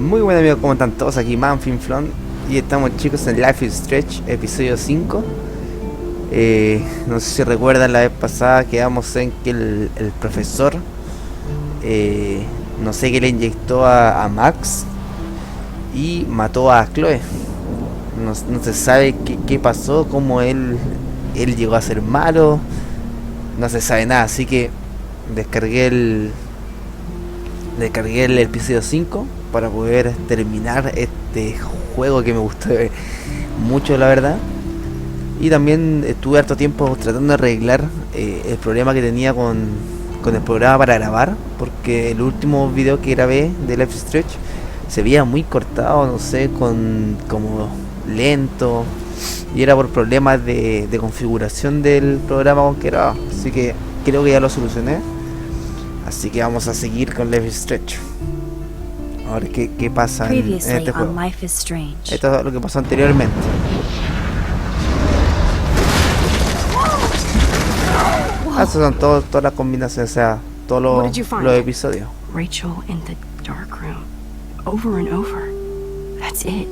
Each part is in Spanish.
Muy buen amigos, ¿cómo están todos? Aquí Manfinflon y estamos, chicos, en Life is Stretch, episodio 5. No sé si recuerdan, la vez pasada quedamos en que el profesor no sé qué le inyectó a Max y mató a Chloe. No se sabe qué pasó, cómo él llegó a ser malo. No se sabe nada, así que descargué el episodio 5 para poder terminar este juego que me gustó mucho, la verdad. Y también estuve harto tiempo tratando de arreglar el problema que tenía con el programa para grabar, porque el último video que grabé de Life is Stretch se veía muy cortado, no sé, como lento, y era por problemas de configuración del programa con que grababa. Así que creo que ya lo solucioné. Así que vamos a seguir con Life is Stretch. A ver qué pasa en este juego. Esto es lo que pasó anteriormente. Estas son todas las combinaciones, o sea, todos los episodios. Rachel in the dark room, over and over. That's it.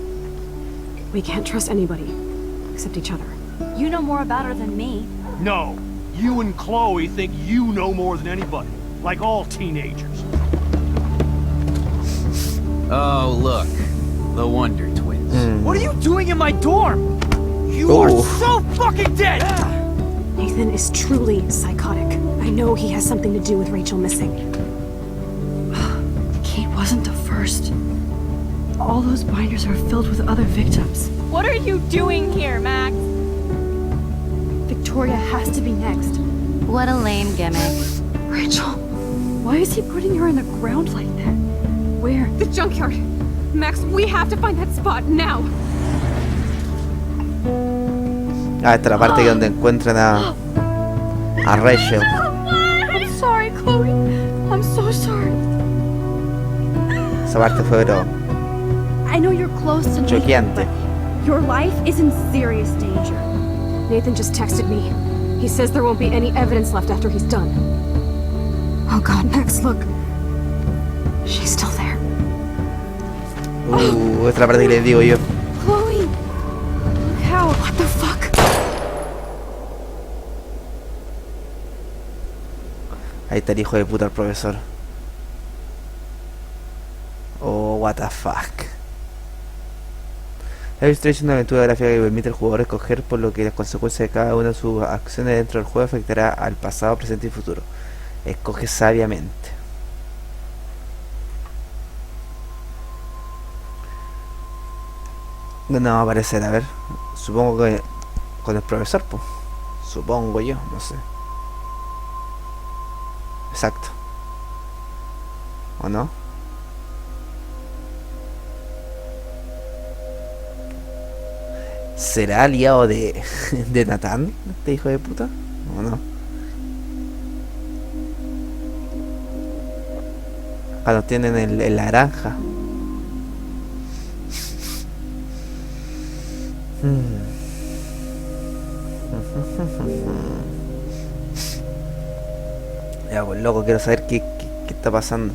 We can't trust anybody except each other. You know more about her than me. No, you and Chloe think you know more than anybody, like all teenagers. Oh, look, the Wonder Twins. What are you doing in my dorm? You are so fucking dead! Nathan is truly psychotic. I know he has something to do with Rachel missing. Kate wasn't the first. All those binders are filled with other victims. What are you doing here, Max? Victoria has to be next. What a lame gimmick. Rachel, why is he putting her in the ground like that? Where? The junkyard. Max, we have to find that spot now. Esta es la parte donde encuentran a Rachel. I'm sorry, Chloe. I'm so sorry. Esa parte fue I know you're close to choqueante. Nathan, but your life is in serious danger. Nathan just texted me. He says there won't be any evidence left after he's done. Oh God, Max, look. She's still there. Esta es la parte que les digo yo. Chloe! Look how. What the fuck? Ahí está el hijo de puta el profesor. Oh, what the fuck. Life is Stretch es una aventura gráfica que permite al jugador escoger, por lo que las consecuencias de cada una de sus acciones dentro del juego afectará al pasado, presente y futuro. Escoge sabiamente. ¿Dónde va a aparecer? A ver. Supongo que con el profesor, pues. Supongo yo, no sé. Exacto. ¿O no? ¿Será aliado de Nathan, este hijo de puta? ¿O no? Acá nos tienen el naranja. Ya, pues loco, quiero saber qué está pasando.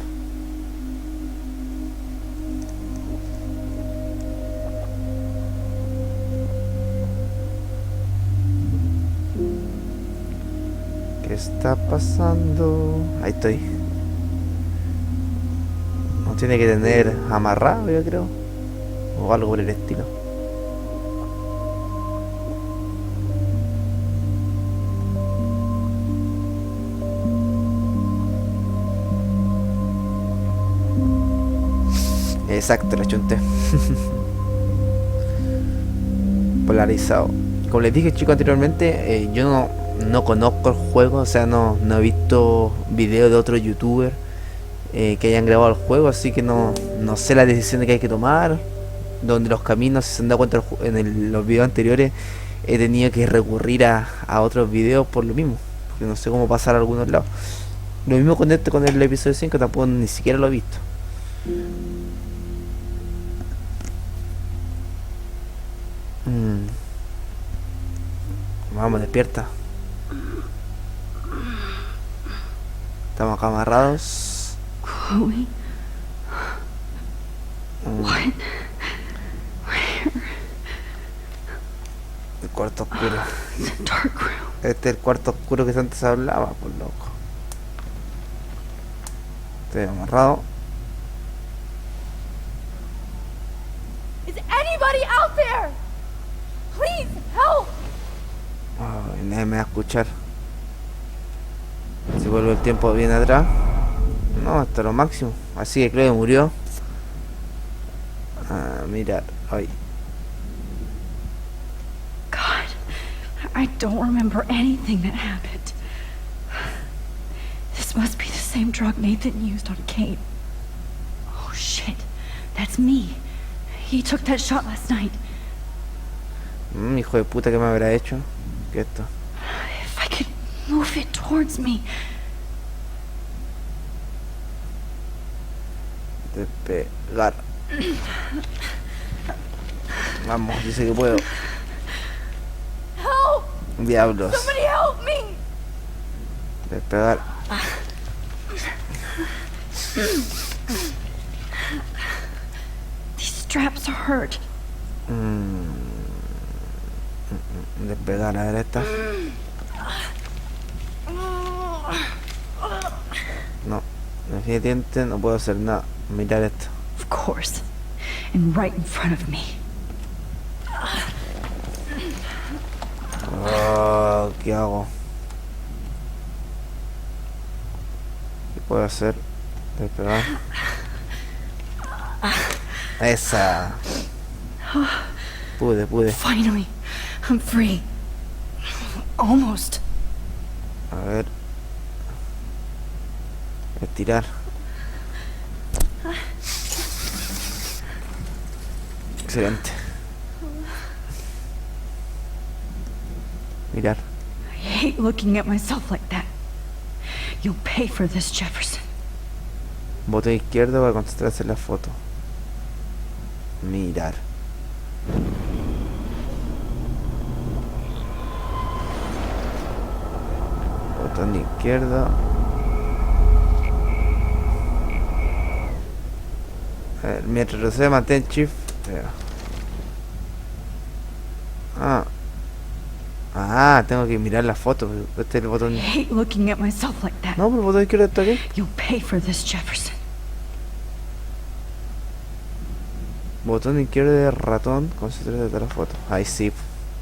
¿Qué está pasando? Ahí estoy. No tiene que tener amarrado, yo creo. O algo por el estilo. Exacto, la chunté. Polarizado. Como les dije, chicos, anteriormente, yo no conozco el juego, o sea, no he visto videos de otros youtubers que hayan grabado el juego, así que no sé las decisiones que hay que tomar, donde los caminos, si se han dado cuenta en los videos anteriores, he tenido que recurrir a otros videos por lo mismo, porque no sé cómo pasar a algunos lados. Lo mismo con el episodio 5, tampoco ni siquiera lo he visto. Vamos, despierta. Estamos acá amarrados. Chloe? What? El cuarto oscuro. It's a dark room. Este es el cuarto oscuro que antes hablaba, por loco. Estoy amarrado. Is anybody out there? Please help! Ay, nadie me va a escuchar. Si vuelve el tiempo bien atrás. No, hasta lo máximo. Así que Chloe murió. Mira, ay. God, I don't remember anything that happened. This must be the same drug Nathan used on Kate. Oh shit, that's me. He took that shot last night. Hijo de puta, ¿qué me habrá hecho? ¿Qué es esto? If I could move it towards me. Despegar. Vamos, dice que puedo. Help! Diablos. Somebody help me! Despegar. These straps hurt. Despegar, a ver esta. No, definitivamente no puedo hacer nada. Mirar esto. Of course. And right in front of me. Oh, ¿qué hago? ¿Qué puedo hacer? Despegar. Esa. Pude. Finally, I'm free. Almost. A ver. Estirar. Excelente. Mirar. I hate looking at myself like that. You'll pay for this, Jefferson. Botón izquierdo para concentrarse en la foto. Mirar. Botón izquierdo. A ver, mientras retrocede mantén Shift. Tengo que mirar la foto. Este es el botón. I hate looking at myself like that. No, pero el botón izquierdo está aquí. You'll pay for this, Jefferson. Botón izquierdo de ratón. Concéntrate en la foto. Ahí sí.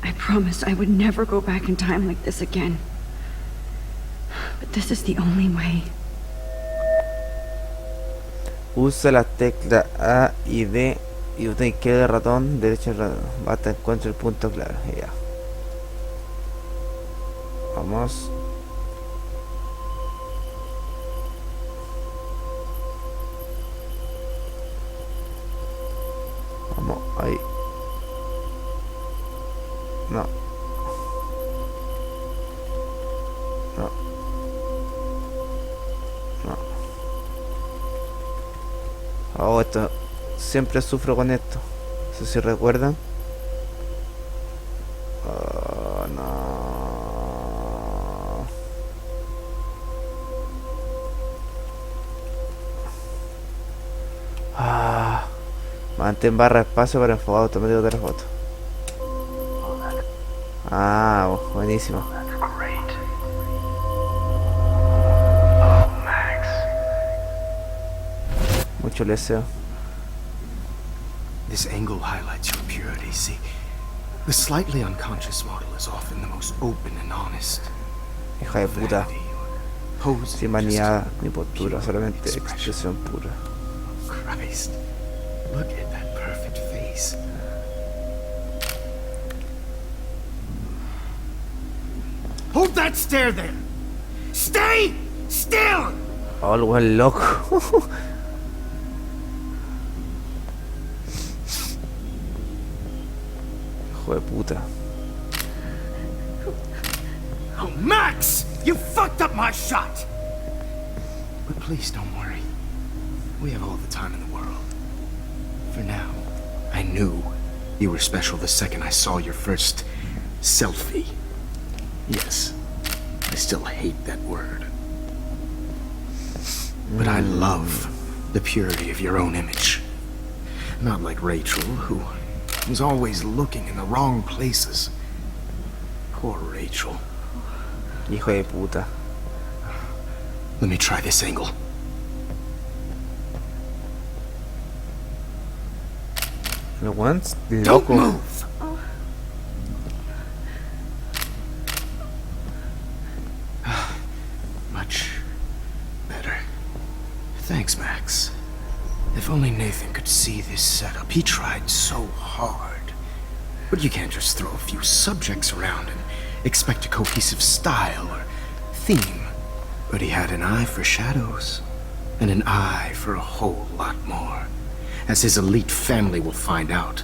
I promised I would never go back in time like this again. But this is the only way. Usa las teclas A y D y botón izquierdo de ratón, derecho de ratón. Basta encuentra el punto clave. Ya. Vamos. Vamos, ahí. No. No. No. Oh, esto. Siempre sufro con esto. No sé si recuerdan. Oh, no. Mantén barra espacio para enfocar automático de la foto. Buenísimo. Mucho deseo. This angle highlights your purity. See, the slightly unconscious model is often the most open and honest. Hija de puta. Pose Sin vanidad ni postura, solamente expresión pura. Christ, look at that perfect face. Hold that stare there. Stay still. Oh, el buen loco. Hijo de puta. Oh, Max! You fucked up my shot! But please don't worry. We have all the time in the world. For now, I knew you were special the second I saw your first selfie. Yes, I still hate that word. But I love the purity of your own image. Not like Rachel, who was always looking in the wrong places. Poor Rachel. Hijo de puta. Let me try this angle. El weón es Don't loco. move! Much better. Thanks, Max. If only Nathan could see this setup. He tried so hard. But you can't just throw a few subjects around and expect a cohesive style or theme. But he had an eye for shadows, and an eye for a whole lot more, as his elite family will find out,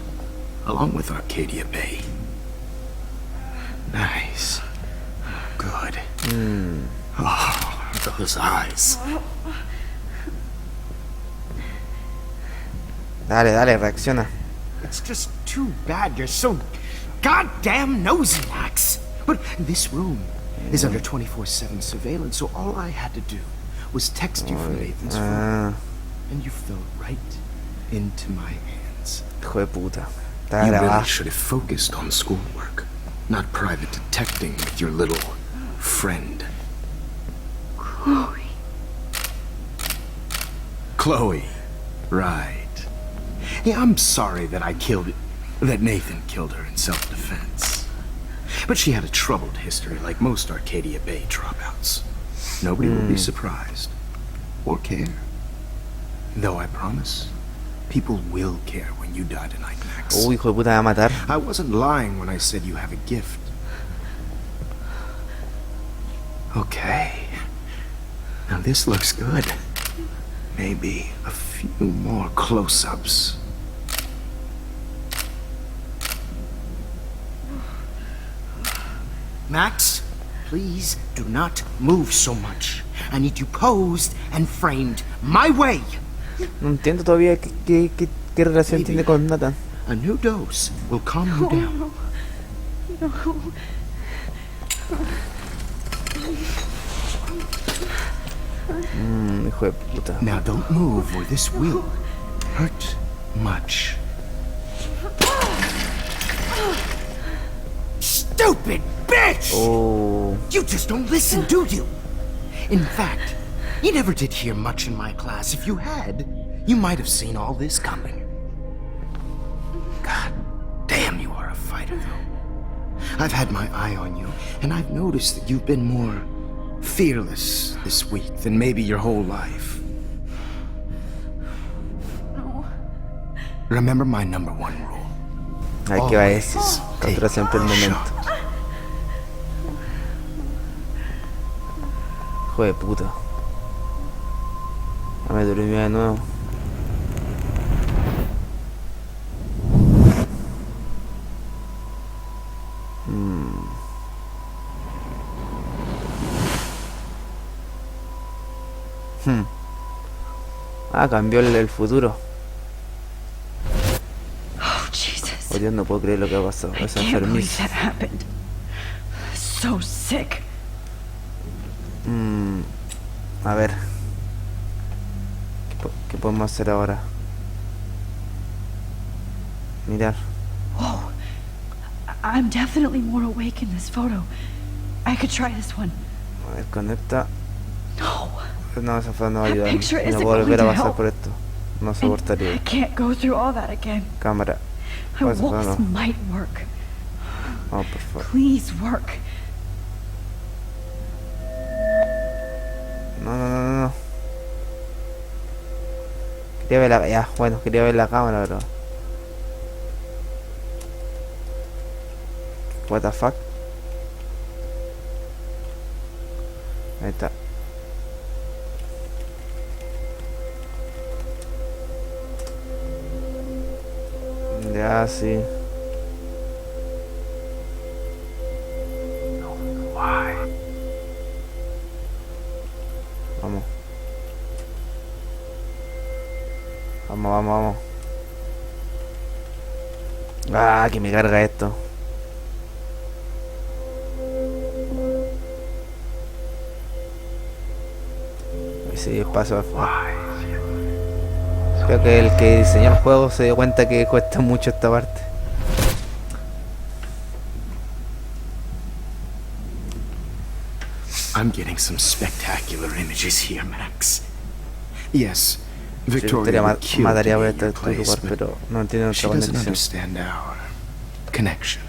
along with Arcadia Bay. Nice. Good. Oh, those eyes. Dale, dale, reacciona. It's just too bad you're so goddamn nosy, Max. But this room is under 24/7 surveillance, so all I had to do was text you from Nathan's phone, and you fell right into my hands. Hijo de puta. Está You really grabado. should have focused on schoolwork, not private detecting with your little friend. Chloe. Chloe. Right. Yeah, I'm sorry that that Nathan killed her in self-defense. But she had a troubled history like most Arcadia Bay dropouts. Nobody will be surprised. Or care. Though I promise, people will care when you die tonight, Max. Uy, hijo de puta, me va a matar. I wasn't lying when I said you have a gift. Okay. Now this looks good. Maybe a few more close-ups. Max, please do not move so much. I need you posed and framed my way. No entiendo todavía qué relación tiene con Nathan. A new dose will calm you down. Hijo de puta. Now don't move or this will hurt much. Stupid bitch! Oh. You just don't listen, do you? In fact, you never did hear much in my class. If you had, you might have seen all this coming. God damn, you are a fighter, though. I've had my eye on you, and I've noticed that you've been more fearless this week than maybe your whole life. No. Remember my number one rule. Ay, ¿qué va a decir? Captura siempre el momento. Shot. Hijo de puta. Ya me durmió de nuevo. Ah, cambió el futuro. Oh, Jesus. Oh Dios, no puedo creer lo que ha pasado. I Es can't believe enfermizo. that happened. So sick. A ver. ¿Qué podemos hacer ahora? Mirar. Whoa. I'm definitely more awake in this photo. I could try this one. A ver, conecta. No. No, esa foto no va a That ayudar. picture No isn't puedo volver a going to pasar help. por esto. No And soportaría. I can't go through all that again. Cámara. A Pues, wolf's no. might work. Oh, por favor. Please work. No. Quería ver la... Ya, bueno, quería ver la cámara, pero... What the fuck. Ahí está. Ya, sí. Vamos. Vamos. Ah, que me carga esto. Y sí, paso. Creo que el que diseñó el juego se dio cuenta que cuesta mucho esta parte. I'm getting some spectacular images here, Max. Yes, Victoria Victoria would kill to mataría be por in your este place, lugar, but pero no entiende she nuestra doesn't condición. understand our connection.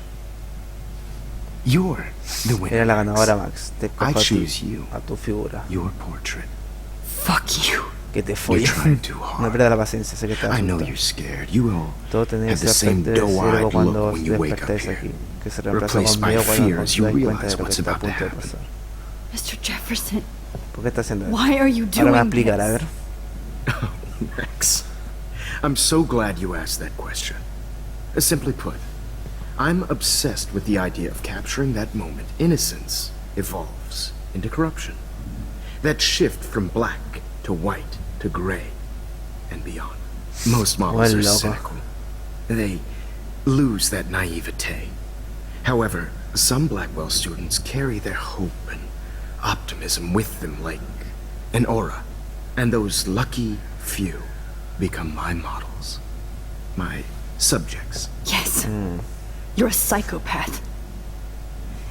You're the winner, Era la Max. ganadora, Max. Te I escojo choose you, a tu figura. your portrait. Fuck you. Que te You're follen. trying too No hard. pierdas la paciencia, sé que estás I know asustado. you're scared. You will Todo tenía have ese the same aspecto de doe-eyed ciervo cuando look when you wake up despertáis here. aquí, que se reemplaza Replaced con by miedo cuando fears, te you das cuenta realize de lo que what's está a about to punto de happen. pasar. Mr. Jefferson, ¿Por qué está haciendo eso? why are you Ahora me va a doing explicar, a this? ver. Max, I'm so glad you asked that question. Simply put, I'm obsessed with the idea of capturing that moment innocence evolves into corruption. That shift from black to white to gray and beyond. Most models Well, are loco. cynical. They lose that naivete. However, some Blackwell students carry their hope and optimism with them like an aura. And those lucky few become my models. My subjects. Yes. You're a psychopath.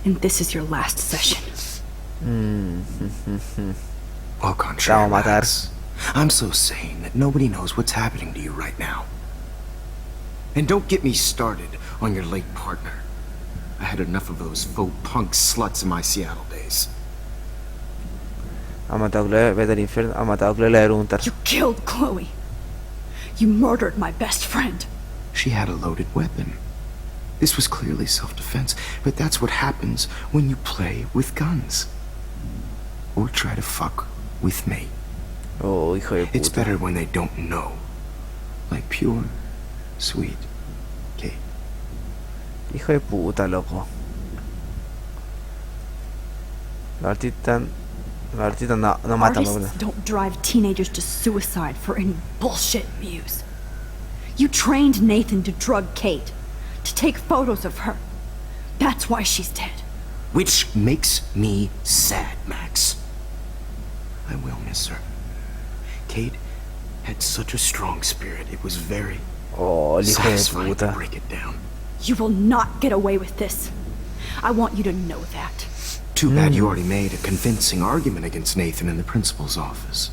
And this is your last session. Au contraire, Te vamos a matar. Max. I'm so sane that nobody knows what's happening to you right now. And don't get me started on your late partner. I had enough of those faux punk sluts in my Seattle days. Ha matado a Chloe, vete al infierno. Ha matado a Chloe, le voy a preguntar. You killed Chloe. You murdered my best friend. She had a loaded weapon. This was clearly self-defense, but that's what happens when you play with guns. Or try to fuck with me. Oh, hijo de It's puta. better when they don't know. Like pure, sweet Kate. Hijo de puta, loco. La artista no mata, Artists weón. don't drive teenagers to suicide for any bullshit views. You trained Nathan to drug Kate, to take photos of her. That's why she's dead. Which makes me sad, Max. I will miss her. Kate had such a strong spirit, it was very Oh, el hijo de satisfying to puta. break it down. You will not get away with this. I want you to know that. Too bad you already made a convincing argument against Nathan in the principal's office.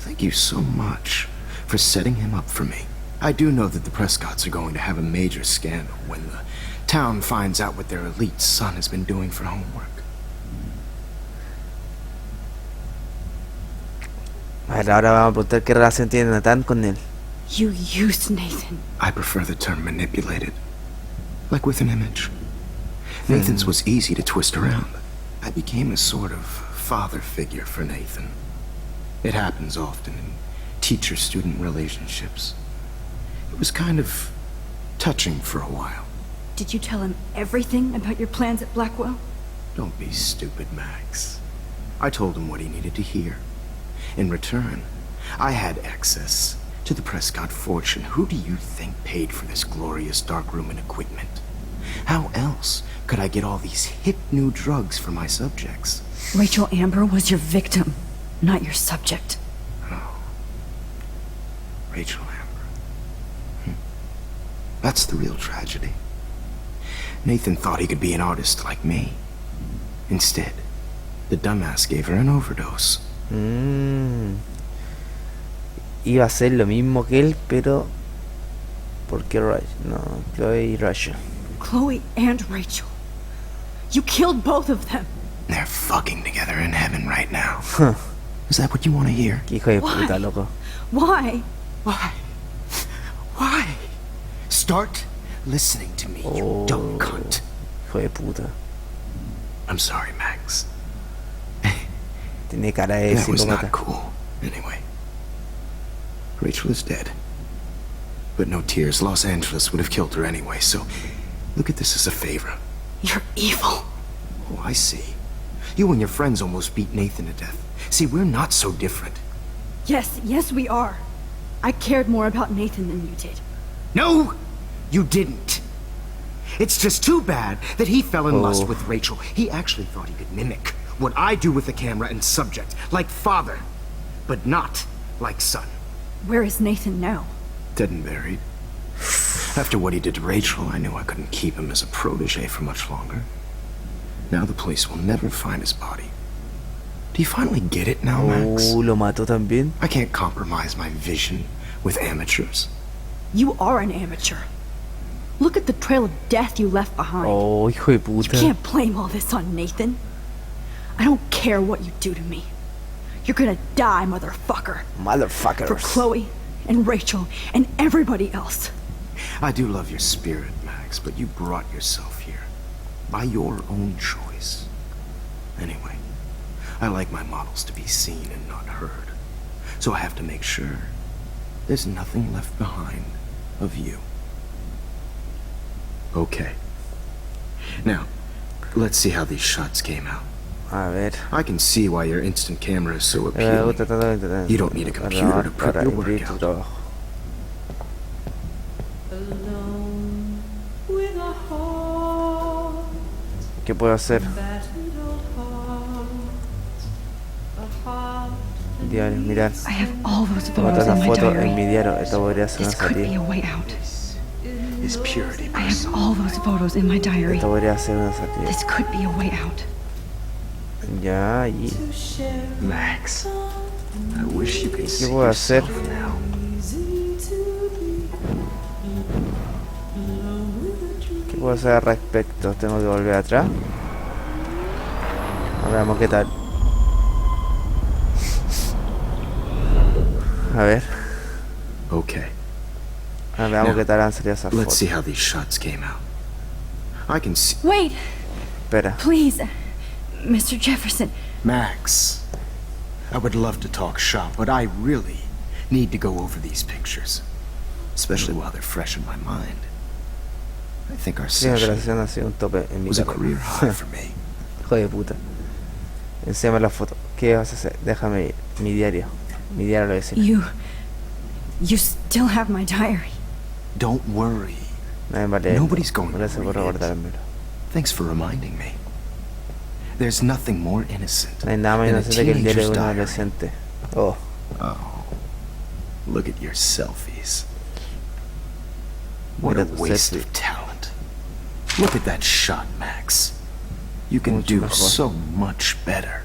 Thank you so much for setting him up for me. I do know that the Prescotts are going to have a major scandal when the town finds out what their elite son has been doing for homework. A ver, ahora vamos a preguntar qué relación tiene Nathan con él. You used Nathan. I prefer the term manipulated. Like with an image. Nathan's was easy to twist around. I became a sort of father figure for Nathan. It happens often in teacher-student relationships. It was kind of touching for a while. Did you tell him everything about your plans at Blackwell? Don't be stupid, Max. I told him what he needed to hear. In return, I had access to the Prescott fortune. Who do you think paid for this glorious darkroom and equipment? How else could I get all these hip new drugs for my subjects? Rachel Amber was your victim, not your subject. Rachel Amber. That's the real tragedy. Nathan thought he could be an artist like me. Instead, the dumbass gave her an overdose. Iba a ser lo mismo que él, pero... ¿Por qué no, Chloe y Rachel? Chloe and Rachel. You killed both of them. They're fucking together in heaven right now. Is that what you want to hear? Qué hijo de Why? puta, loco. Why? Why? Why? Start listening to me, you dumb cunt. Hijo de puta. I'm sorry, Max. Tiene cara de That was psicópata. not cool. Anyway, Rachel is dead. But no tears. Los Angeles would have killed her anyway, so look at this as a favor. You're evil. Oh, I see. You and your friends almost beat Nathan to death. See, we're not so different. Yes, we are. I cared more about Nathan than you did. No, you didn't. It's just too bad that he fell in lust with Rachel. He actually thought he could mimic what I do with the camera and subject, like father, but not like son. Where is Nathan now? Dead and buried. After what he did to Rachel, I knew I couldn't keep him as a protege for much longer. Now the police will never find his body. Do you finally get it now, Max? Lo mató también. I can't compromise my vision with amateurs. You are an amateur. Look at the trail of death you left behind. Oh, hijo de You puta. can't blame all this on Nathan. I don't care what you do to me. You're gonna die, motherfucker. For Motherfuckers. Chloe and Rachel and everybody else. I do love your spirit, Max, but you brought yourself here. By your own choice. Anyway, I like my models to be seen and not heard. So I have to make sure there's nothing left behind of you. Okay. Now, let's see how these shots came out. A ver. I can see why your instant camera is so appealing. You don't need a computer to prep your workout. ¿Qué puedo hacer? Diario, mirar. I have all those Botar photos la in my foto en diary. mi diario. Esto podría ser una This could be a salida. way out. Is purity I have person. all those photos in my diary. Esto podría ser una salida. This could be a way out. Ya, y... Max, I wish you could see puedo hacer? yourself now. ¿Qué puedo hacer al respecto? Tengo que volver atrás. A ver, veamos qué tal. A ver. Okay, A ver, veamos Now, qué tal han salido esas let's see fotos. how these shots came out. I can see... Wait, Espera. please, Mr. Jefferson. Max, I would love to talk shop, but I really need to go over these pictures. Especially while they're fresh in my mind. I think our Sí, la session relación ha sido un tope en mi was a carrera. career high for me. Hijo de puta. Enséñame la foto. ¿Qué vas a hacer? Déjame ir. Mi diario. Mi diario lo vecino. You still have my diary. Don't worry. Nadie va a leerlo. Nobody's going to Gracias por read it. recordármelo. Thanks for reminding me. There's nothing more innocent No hay nada más than a inocente que el diario de teenager's un diary. adolescente. Oh. Oh, look at your selfies. What Mira a tu waste selfie. of talent. Look at that shot, Max. You can Mucho do mejor. so much better.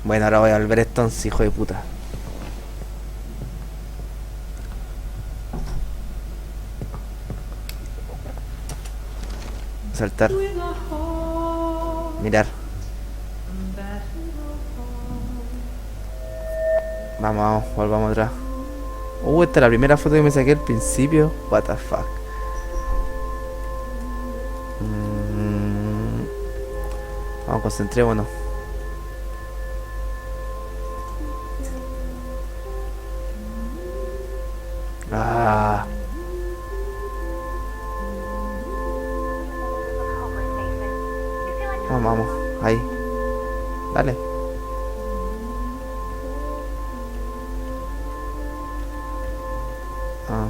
Bueno, ahora voy a volver entonces, hijo de puta. Saltar. Mirar. Vamos, vamos, volvamos atrás. Esta es la primera foto que me saqué al principio. What the fuck. Vamos, concentrémonos. Ah. Vamos, vamos. Ahí. Dale. Ah.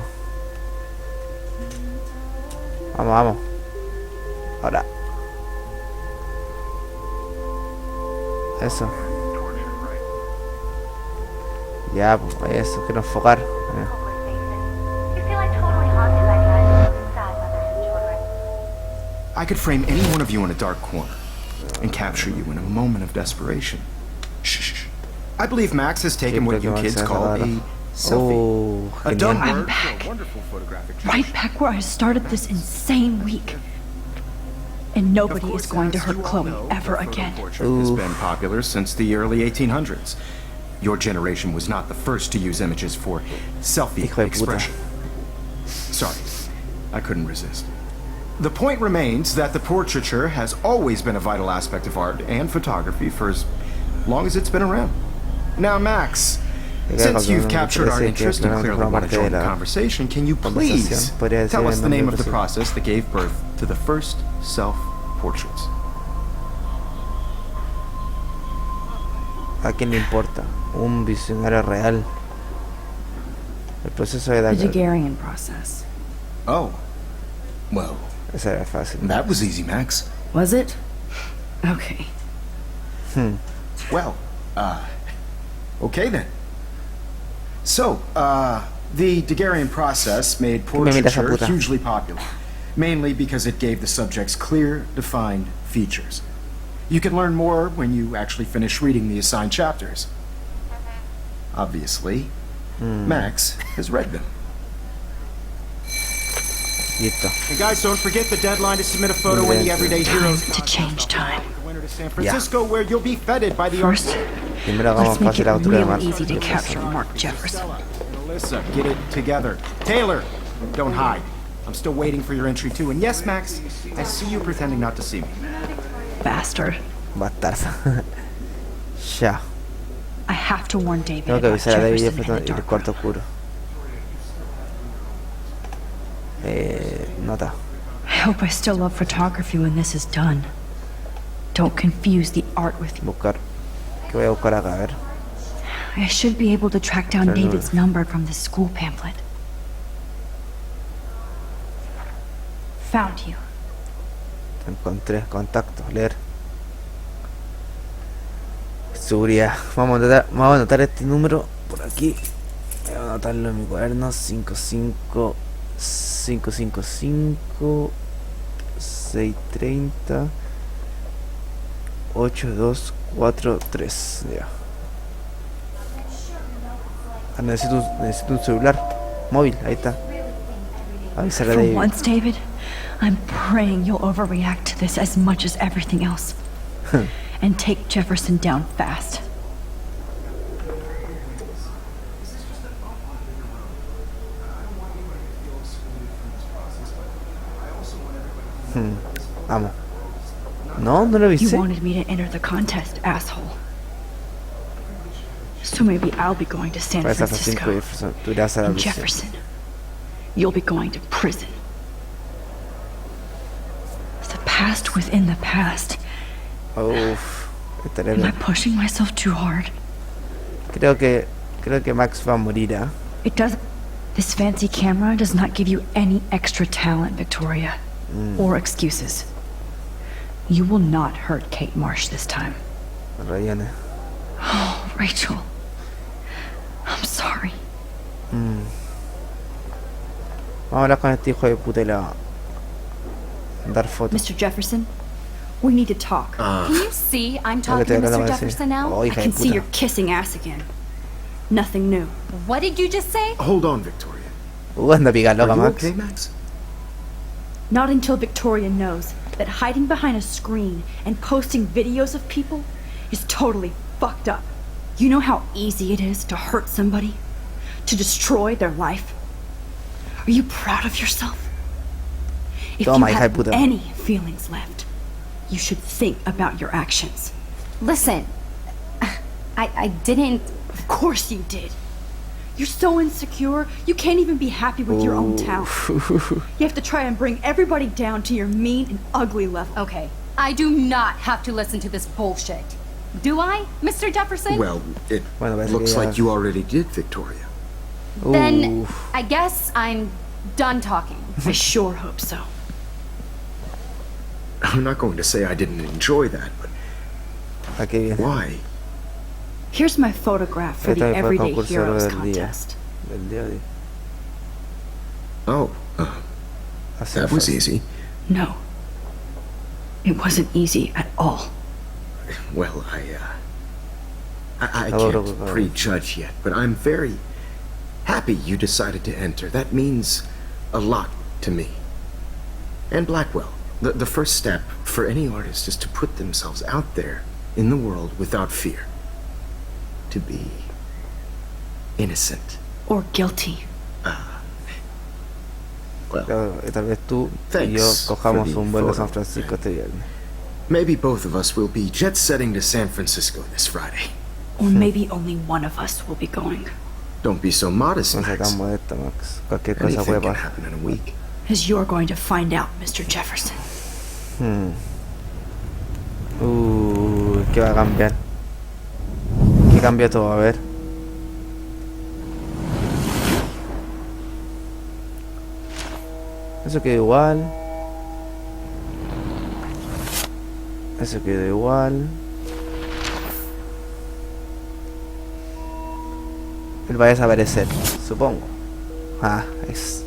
Vamos, vamos. Ahora. Eso. Ya, pues eso, quiero enfocar. I could frame any one of you in a dark corner and capture you in a moment of desperation. Shh, shh, shh. I believe Max has taken what you kids call a selfie. Oh, A dumb genial. word for back. a wonderful photographic Right gesture. back where I started this insane week. And nobody is going to hurt Chloe ever again. Portrait has been popular since the early 1800s. Your generation was not the first to use images for selfie Hijo de puta. expression. Sorry, I couldn't resist. The point remains that the portraiture has always been a vital aspect of art and photography for as long as it's been around. Now, Max, since you've captured our interest and clearly want to join the conversation, can you please tell us the name of the process that gave birth to the first self-portraits? ¿A quién le importa? Un visionario real. El proceso de The Dakar. Daguerrean process. Oh, well, Esa era fácil. that was easy, Max. Was it? Okay. Well, okay then. So, the Daguerrean process made portraiture hugely popular, mainly because it gave the subjects clear, defined features. You can learn more when you actually finish reading the assigned chapters. Obviously, Max has read them. Listo. And guys, don't forget the deadline to submit a photo in the Everyday Heroes To change time. to San Francisco, where you'll be feted by the First, Primero hagamos let's make fácil it la captura de real Mark easy to Jefferson. capture Mark Jefferson. Alyssa, get it together. Taylor, don't hide. I'm still waiting for your entry too. And yes, Max, I see you pretending not to see me. Bastard. Bastardo. Ya. I have to warn David Tengo que about avisar a David Jefferson Jefferson in y the el dark cuarto room. oscuro. Nota. I hope I still love photography when this is done. Don't confuse the art with you. Buscar. ¿Qué voy a buscar acá? A ver. I should be able to track down Turn David's number from the school pamphlet. Found you. Encontré contacto. Leer. Seguridad. Vamos a anotar este número por aquí. Voy a anotarlo en mi cuaderno. 55 555 630 8243. Ya. Ah, necesito un celular móvil. Ahí está. Avisar a For David. once, David, I'm praying you'll overreact to this as much as everything else. And take Jefferson down fast. Vamos. No lo You avisé. wanted me to enter the contest, asshole. So maybe I'll be going to San Para San Francisco, Francisco. Jefferson. Tú irás a la And prisión. Jefferson, you'll be going to prison. The past within the past. Uf, estaré Am I bien. pushing myself too hard? Creo que Max va a morir, ¿ah? It doesn't. This fancy camera does not give you any extra talent, Victoria. Or excuses. You will not hurt Kate Marsh this time. Rayane. Oh, Rachel. I'm sorry. Vamos a hablar con este hijo de puta y le vamos a dar fotos. Mr. Jefferson, we need to talk. Can you see I'm Lo que talking te to hablaba Mr. de Jefferson now? Oh, I hija de can see puta. you're kissing ass again. Nothing new. What did you just say? Hold on, Victoria. Anda pica loca, Are you Max. okay, Max? Not until Victoria knows that hiding behind a screen and posting videos of people is totally fucked up. You know how easy it is to hurt somebody? To destroy their life? Are you proud of yourself? If Toma, you hija de have puta. any feelings left, you should think about your actions. Listen, I didn't. Of course you did. You're so insecure, you can't even be happy with your own talent. You have to try and bring everybody down to your mean and ugly level. Okay, I do not have to listen to this bullshit. Do I, Mr. Jefferson? Well, it Bueno, parece looks que ya- like you already did, Victoria. Then Uf, I guess I'm done talking. I sure hope so. I'm not going to say I didn't enjoy that, but ¿a qué viene? why? Here's my photograph for Este the fue el Everyday concurso Heroes del día. contest. Del día de Oh, hacer that was fotos. easy. No. It wasn't easy at all. Well, I Oh, can't prejudge yet, but I'm very happy you decided to enter. That means a lot to me. And Blackwell. The first step for any artist is to put themselves out there in the world without fear. To be innocent. Or guilty. Well, Claro, tal vez tú y Thanks yo cojamos for the un vuelo a photo. San Francisco este viernes. maybe both of us will be jet-setting to San Francisco this Friday. Or maybe only one of us will be going. Don't be so modest, No sea Max. tan modesta, Max. Cualquier cosa puede Anything can pasar. happen in a week. As you're going to find out, Mr. Jefferson. ¿Qué va a cambiar? ¿Qué cambia todo? A ver. Eso quedó igual. Eso quedó igual. él va a desaparecer, supongo. Ah, es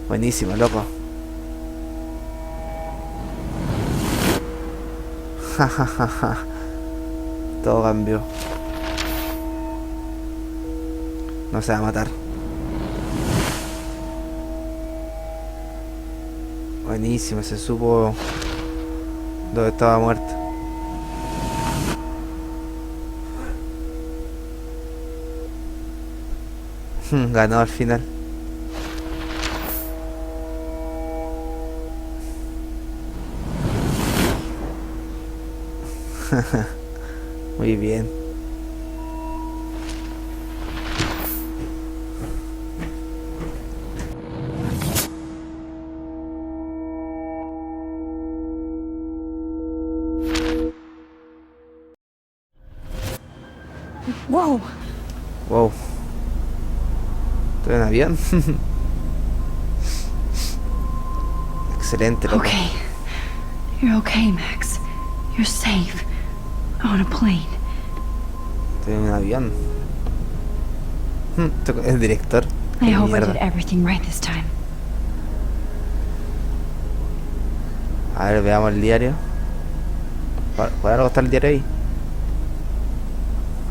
buenísimo, loco. Jajajaja. Todo cambió. No se va a matar. Buenísimo, se supo dónde estaba muerto. Ganó al final. Muy bien. Whoa! Wow. Estoy en avión. Excelente, loco. Okay. You're okay, Max. You're safe. On a plane. Estoy en un avión. El director. I Qué hope I mierda. did everything right this time. A ver, veamos el diario. ¿Por algo está el diario ahí?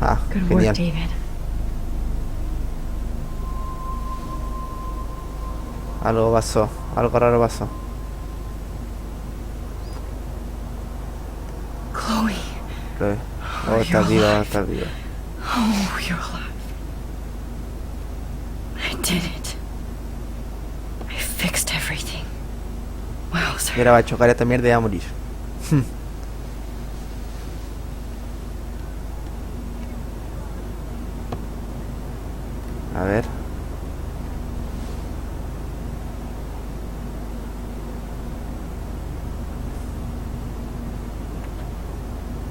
Ah, Good work, genial. David. Algo pasó, algo raro pasó. Chloe. Oh, está viva, está viva. Oh, you're alive. I did it. I fixed everything. Wow, sir. Mira, va a chocar esta mierda y va a morir. A ver.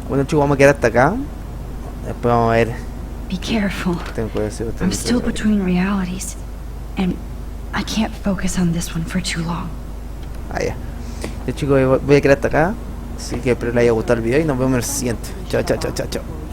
Bueno, chicos, vamos a quedar hasta acá. Después vamos a ver. Be careful. Tengo que decir, I'm still between realities, and I can't focus on this one for too long. Ah, ya. Chicos, voy a quedar hasta acá. Así que espero les haya gustado el video y nos vemos en el siguiente. Chao, chao, chao, chao, chao.